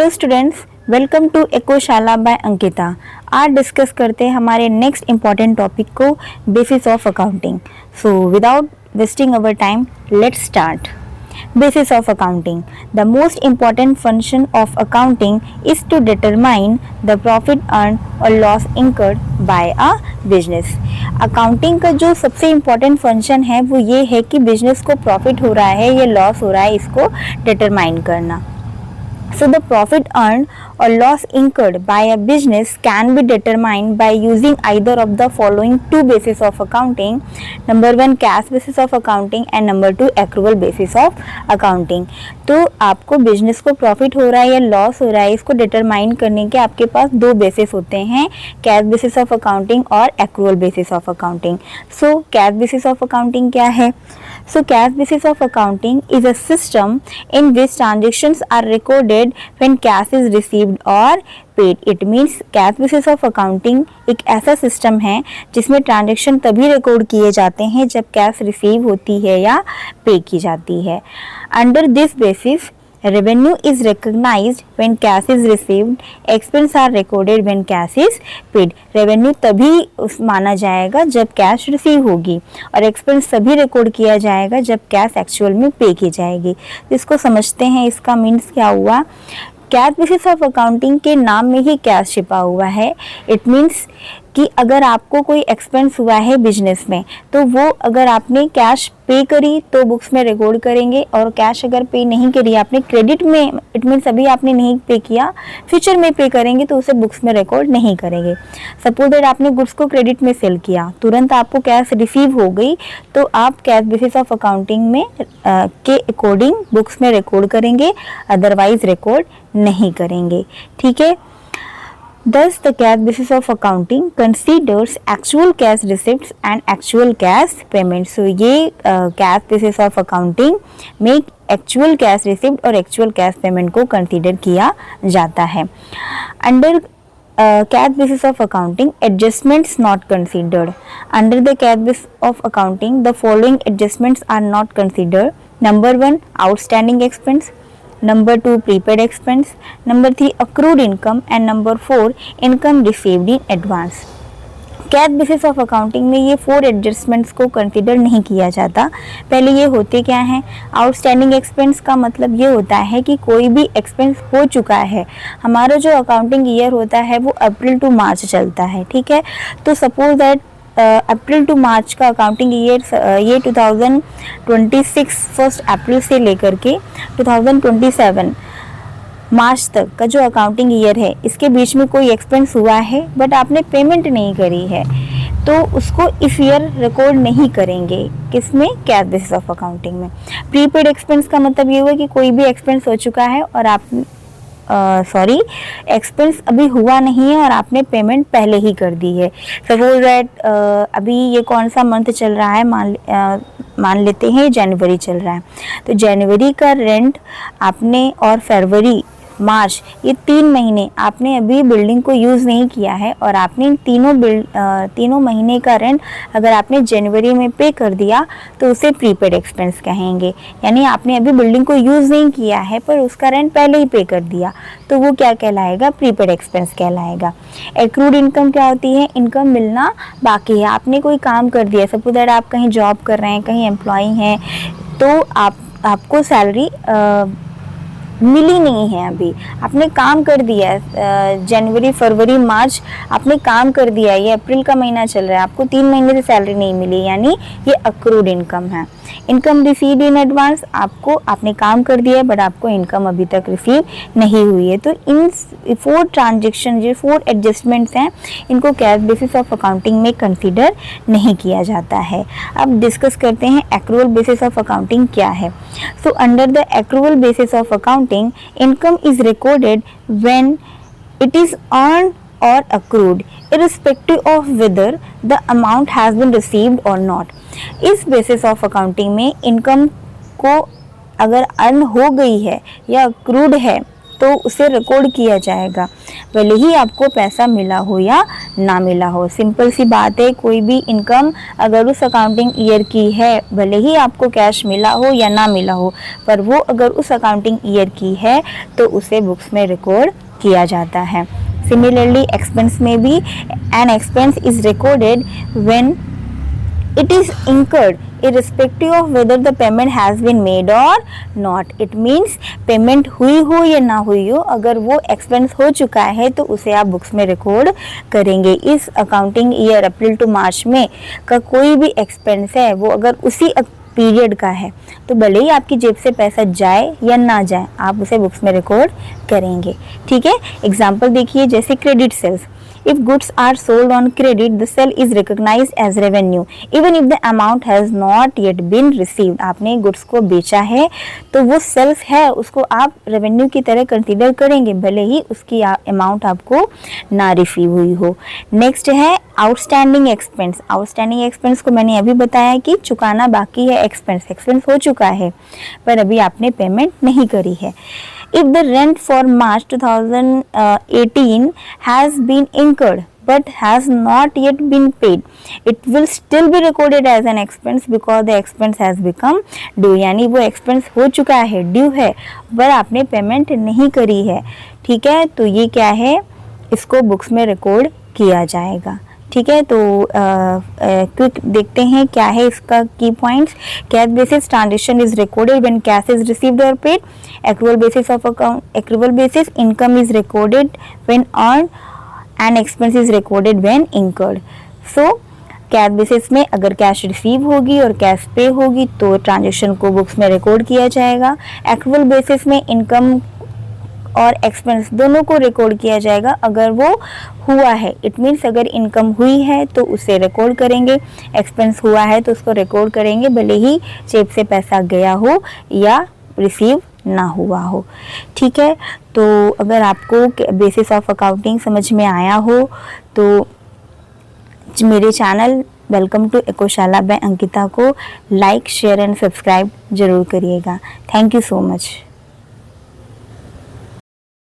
Hello students, welcome to Ecoshala by Ankita. आज discuss करते हैं हमारे नेक्स्ट इम्पॉर्टेंट टॉपिक को, basis of accounting. So without wasting our time, let's start. Basis of accounting. The most important function of accounting is to determine the profit earned or loss incurred by a business. Accounting का जो सबसे important function है वो ये है कि business को profit हो रहा है या लॉस हो रहा है, इसको डिटरमाइन करना। So the profit earned or loss incurred by a business can be determined by using either of the following two bases of accounting. Number one, cash basis of accounting and number two, accrual basis of accounting. तो आपको business को profit हो रहा है या loss हो रहा है, इसको डिटरमाइन करने के आपके पास दो बेसिस होते हैं, कैश बेसिस ऑफ अकाउंटिंग और accrual basis of accounting. So cash basis of accounting क्या है? So cash basis of accounting is a system in which transactions are recorded when cash is received or paid. It means cash basis of accounting एक ऐसा system है जिसमें transaction तभी record किए जाते हैं जब कैश रिसीव होती है या पे की जाती है। Under this basis revenue is recognized when cash is received, expense are recorded when cash is paid. revenue तभी माना जाएगा जब कैश रिसीव होगी और एक्सपेंस तभी रिकॉर्ड किया जाएगा जब कैश एक्चुअल में पे की जाएगी। इसको समझते हैं, इसका मीन्स क्या हुआ। कैश बेसिस ऑफ अकाउंटिंग के नाम में ही कैश छिपा हुआ है। इट मीन्स कि अगर आपको कोई एक्सपेंस हुआ है बिजनेस में तो वो अगर आपने कैश पे करी तो बुक्स में रिकॉर्ड करेंगे, और कैश अगर पे नहीं करी आपने क्रेडिट में, इट मीन्स अभी आपने नहीं पे किया, फ्यूचर में पे करेंगे तो उसे बुक्स में रिकॉर्ड नहीं करेंगे। सपोज दैट आपने गुड्स को क्रेडिट में सेल किया, तुरंत आपको कैश रिसीव हो गई तो आप कैश बेसिस ऑफ अकाउंटिंग में के अकॉर्डिंग बुक्स में रिकॉर्ड करेंगे, अदरवाइज रिकॉर्ड नहीं करेंगे। ठीक है। Thus, the cash basis of accounting considers actual cash receipts and actual cash payments. So, ये cash basis of accounting में actual cash receipt और actual cash payment को consider किया जाता है। Under cash basis of accounting, adjustments not considered. Under the cash basis of accounting, the following adjustments are not considered. Number one, outstanding expense. Number two, prepaid expense. Number three, accrued income. And number four, income received in advance. Cash basis of accounting में ये 4 adjustments को consider नहीं किया जाता। पहले ये होते क्या हैं? आउटस्टैंडिंग एक्सपेंस का मतलब ये होता है कि कोई भी एक्सपेंस हो चुका है। हमारा जो अकाउंटिंग ईयर होता है वो अप्रैल टू मार्च चलता है। ठीक है। तो सपोज दैट अप्रैल टू मार्च का अकाउंटिंग ईयर ये 2026 फर्स्ट अप्रैल से लेकर के 2027 मार्च तक का जो अकाउंटिंग ईयर है, इसके बीच में कोई एक्सपेंस हुआ है बट आपने पेमेंट नहीं करी है तो उसको इस ईयर रिकॉर्ड नहीं करेंगे। किसमें? कैश बेसिस ऑफ अकाउंटिंग में। प्रीपेड एक्सपेंस का मतलब ये हुआ कि कोई भी एक्सपेंस हो चुका है और आप एक्सपेंस अभी हुआ नहीं है और आपने पेमेंट पहले ही कर दी है। सपोज दैट अभी ये कौन सा मंथ चल रहा है, मान लेते हैं जनवरी चल रहा है, तो जनवरी का रेंट आपने और फरवरी मार्च ये 3 महीने आपने अभी बिल्डिंग को यूज़ नहीं किया है और आपने तीनों महीने का रेंट अगर आपने जनवरी में पे कर दिया तो उसे प्रीपेड एक्सपेंस कहेंगे। यानी आपने अभी बिल्डिंग को यूज़ नहीं किया है पर उसका रेंट पहले ही पे कर दिया तो वो क्या कहलाएगा? प्रीपेड एक्सपेंस कहलाएगा। एक्रूड इनकम क्या होती है? इनकम मिलना बाकी है। आपने कोई काम कर दिया, सपोज दैट आप कहीं जॉब कर रहे हैं, कहीं एम्प्लॉई हैं, तो आपको सैलरी मिली नहीं है, अभी आपने काम कर दिया है, जनवरी फरवरी मार्च आपने काम कर दिया है, ये अप्रैल का महीना चल रहा है, आपको 3 महीने से सैलरी नहीं मिली, यानी ये अक्रूड इनकम है। इनकम रिसीव्ड इन एडवांस, आपने काम कर दिया है बट आपको इनकम अभी तक रिसीव नहीं हुई है। तो इन 4 ट्रांजेक्शन, जो 4 एडजस्टमेंट्स हैं, इनको कैश बेसिस ऑफ अकाउंटिंग में कंसीडर नहीं किया जाता है। अब डिस्कस करते हैं एक्रूअल बेसिस ऑफ अकाउंटिंग क्या है। So under the accrual basis of accounting, income is recorded when it is earned or accrued irrespective of whether the amount has been received or not. इस basis of accounting में income को अगर earn हो गई है या accrued है तो उसे रिकॉर्ड किया जाएगा, भले ही आपको पैसा मिला हो या ना मिला हो। सिंपल सी बात है, कोई भी इनकम अगर उस अकाउंटिंग ईयर की है, भले ही आपको कैश मिला हो या ना मिला हो, पर वो अगर उस अकाउंटिंग ईयर की है तो उसे बुक्स में रिकॉर्ड किया जाता है। सिमिलरली एक्सपेंस में भी an expense is recorded when it is incurred irrespective of whether the payment has been made or not. It means payment हुई हो या ना हुई हो, अगर वो एक्सपेंस हो चुका है तो उसे आप बुक्स में रिकॉर्ड करेंगे। इस अकाउंटिंग ईयर अप्रैल टू मार्च में का कोई भी एक्सपेंस है, वो अगर उसी पीरियड का है तो भले ही आपकी जेब से पैसा जाए या ना जाए, आप उसे बुक्स में रिकॉर्ड करेंगे। ठीक है, एग्जाम्पल देखिए, जैसे credit sales. If goods are sold on credit, the sale is recognized as revenue, even if the amount has not yet been received. आपने गुड्स को बेचा है तो वो सेल्स है, उसको आप रेवेन्यू की तरह कंसीडर करेंगे, भले ही उसकी अमाउंट आपको ना रिसीव हुई हो। नेक्स्ट है आउटस्टैंडिंग एक्सपेंस। आउटस्टैंडिंग एक्सपेंस को मैंने अभी बताया कि चुकाना बाकी है, एक्सपेंस हो चुका है पर अभी आपने पेमेंट नहीं करी है। If the rent for March 2018 has been incurred but has not yet been paid, it will still be recorded as an expense because the expense has become due. यानी वो expense हो चुका है, ड्यू है, पर आपने पेमेंट नहीं करी है। ठीक है, तो ये क्या है, इसको बुक्स में रिकॉर्ड किया जाएगा। ठीक है, तो क्विक देखते हैं क्या है इसका की points. Cash basis transaction is recorded when cash is received और paid. Accrual basis of account, accrual basis income is recorded when earn and expense is recorded when incurred. So cash basis में अगर cash receive होगी और cash पे होगी तो transaction को books में रिकॉर्ड किया जाएगा। एक्रूअल बेसिस में इनकम और एक्सपेंस दोनों को रिकॉर्ड किया जाएगा अगर वो हुआ है। इट मीन्स अगर इनकम हुई है तो उसे रिकॉर्ड करेंगे, एक्सपेंस हुआ है तो उसको रिकॉर्ड करेंगे, भले ही जेब से पैसा गया हो या रिसीव ना हुआ हो। ठीक है, तो अगर आपको बेसिस ऑफ अकाउंटिंग समझ में आया हो तो मेरे channel welcome to Ecoshala by Ankita को लाइक, शेयर एंड सब्सक्राइब जरूर करिएगा। Thank you so much.